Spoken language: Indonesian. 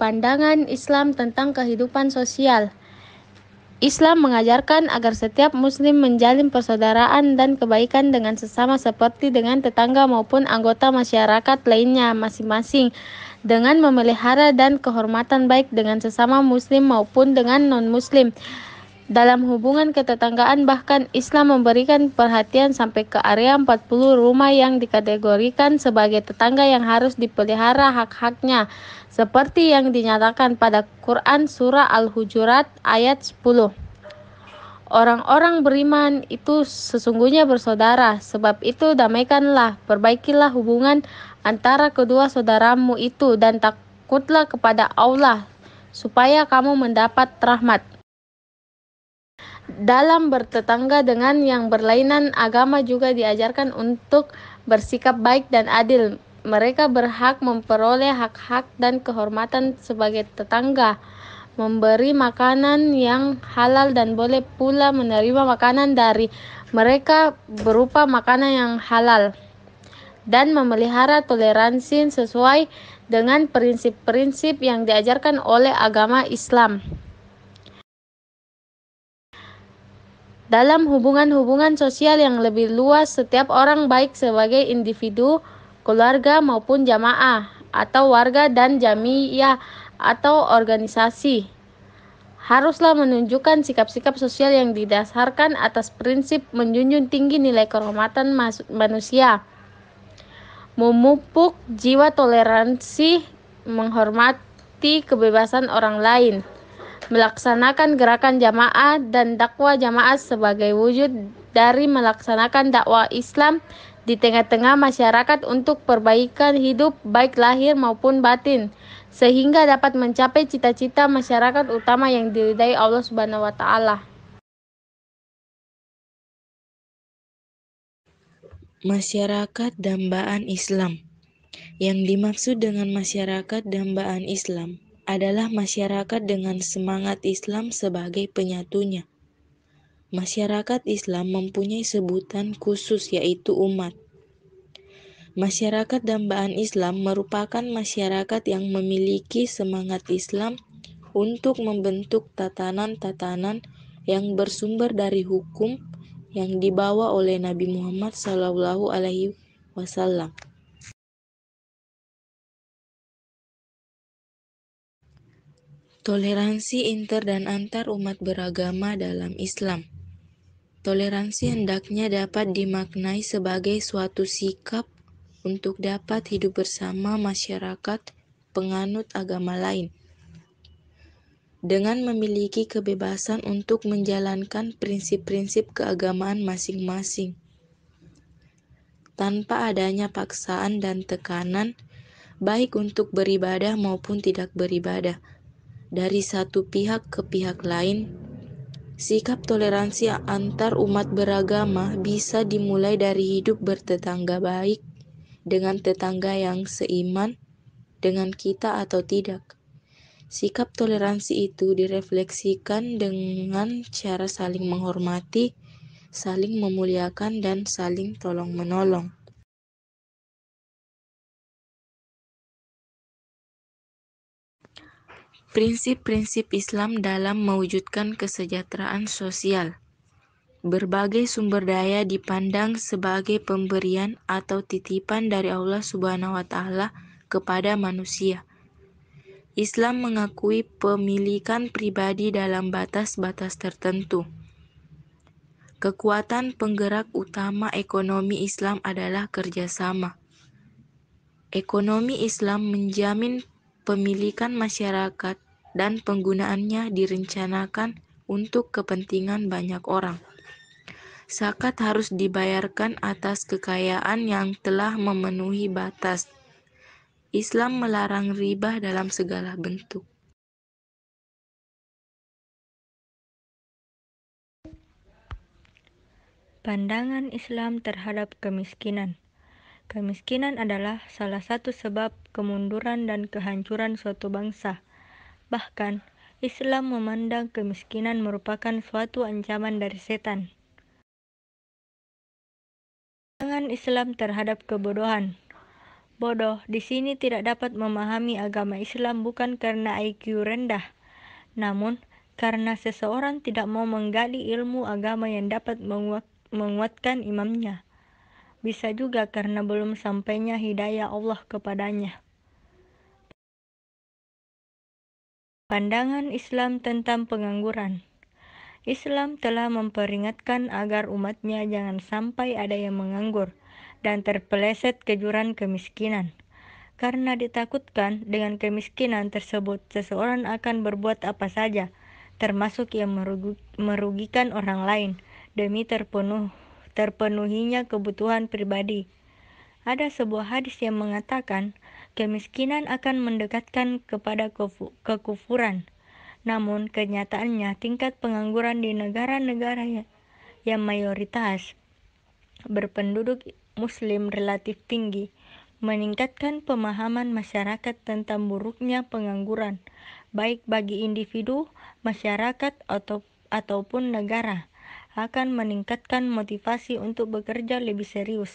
Pandangan Islam tentang kehidupan sosial. Islam mengajarkan agar setiap muslim menjalin persaudaraan dan kebaikan dengan sesama seperti dengan tetangga maupun anggota masyarakat lainnya masing-masing, dengan memelihara dan kehormatan baik dengan sesama muslim maupun dengan non-muslim. Dalam hubungan ketetanggaan bahkan Islam memberikan perhatian sampai ke area 40 rumah yang dikategorikan sebagai tetangga yang harus dipelihara hak-haknya, seperti yang dinyatakan pada Quran Surah Al-Hujurat ayat 10. Orang-orang beriman itu sesungguhnya bersaudara, sebab itu damaikanlah, perbaikilah hubungan antara kedua saudaramu itu dan takutlah kepada Allah, supaya kamu mendapat rahmat. Dalam bertetangga dengan yang berlainan agama juga diajarkan untuk bersikap baik dan adil. Mereka berhak memperoleh hak-hak dan kehormatan sebagai tetangga, memberi makanan yang halal dan boleh pula menerima makanan dari mereka berupa makanan yang halal, dan memelihara toleransi sesuai dengan prinsip-prinsip yang diajarkan oleh agama Islam. Dalam hubungan-hubungan sosial yang lebih luas, setiap orang baik sebagai individu, keluarga maupun jamaah, atau warga dan jamiah atau organisasi, haruslah menunjukkan sikap-sikap sosial yang didasarkan atas prinsip menjunjung tinggi nilai kehormatan manusia, memupuk jiwa toleransi, menghormati kebebasan orang lain, melaksanakan gerakan jamaah dan dakwah jamaah sebagai wujud dari melaksanakan dakwah Islam di tengah-tengah masyarakat untuk perbaikan hidup baik lahir maupun batin, sehingga dapat mencapai cita-cita masyarakat utama yang diridai Allah Subhanahu wa taala. Masyarakat dambaan Islam. Yang dimaksud dengan masyarakat dambaan Islam adalah masyarakat dengan semangat Islam sebagai penyatunya. Masyarakat Islam mempunyai sebutan khusus yaitu umat. Masyarakat dambaan Islam merupakan masyarakat yang memiliki semangat Islam untuk membentuk tatanan-tatanan yang bersumber dari hukum yang dibawa oleh Nabi Muhammad SAW. Toleransi inter dan antar umat beragama dalam Islam. Toleransi hendaknya dapat dimaknai sebagai suatu sikap untuk dapat hidup bersama masyarakat penganut agama lain, dengan memiliki kebebasan untuk menjalankan prinsip-prinsip keagamaan masing-masing, tanpa adanya paksaan dan tekanan, baik untuk beribadah maupun tidak beribadah, dari satu pihak ke pihak lain. Sikap toleransi antar umat beragama bisa dimulai dari hidup bertetangga baik dengan tetangga yang seiman dengan kita atau tidak. Sikap toleransi itu direfleksikan dengan cara saling menghormati, saling memuliakan, dan saling tolong-menolong. Prinsip-prinsip Islam dalam mewujudkan kesejahteraan sosial. Berbagai sumber daya dipandang sebagai pemberian atau titipan dari Allah Subhanahu wa taala kepada manusia. Islam mengakui pemilikan pribadi dalam batas-batas tertentu. Kekuatan penggerak utama ekonomi Islam adalah kerjasama. Ekonomi Islam menjamin pemilikan masyarakat dan penggunaannya direncanakan untuk kepentingan banyak orang. Zakat harus dibayarkan atas kekayaan yang telah memenuhi batas. Islam melarang riba dalam segala bentuk. Pandangan Islam terhadap kemiskinan. Kemiskinan adalah salah satu sebab kemunduran dan kehancuran suatu bangsa. Bahkan, Islam memandang kemiskinan merupakan suatu ancaman dari setan. Pandangan Islam terhadap kebodohan. Bodoh di sini tidak dapat memahami agama Islam bukan karena IQ rendah, namun karena seseorang tidak mau menggali ilmu agama yang dapat menguatkan imannya. Bisa juga karena belum sampainya hidayah Allah kepadanya. Pandangan Islam tentang pengangguran. Islam telah memperingatkan agar umatnya jangan sampai ada yang menganggur dan terpeleset ke jurang kemiskinan. Karena ditakutkan dengan kemiskinan tersebut, seseorang akan berbuat apa saja, termasuk yang merugikan orang lain, demi terpenuhinya kebutuhan pribadi. Ada sebuah hadis yang mengatakan, kemiskinan akan mendekatkan kepada kekufuran. Namun kenyataannya tingkat pengangguran di negara-negara yang mayoritas berpenduduk Muslim relatif tinggi meningkatkan pemahaman masyarakat tentang buruknya pengangguran, baik bagi individu, masyarakat, ataupun negara, akan meningkatkan motivasi untuk bekerja lebih serius.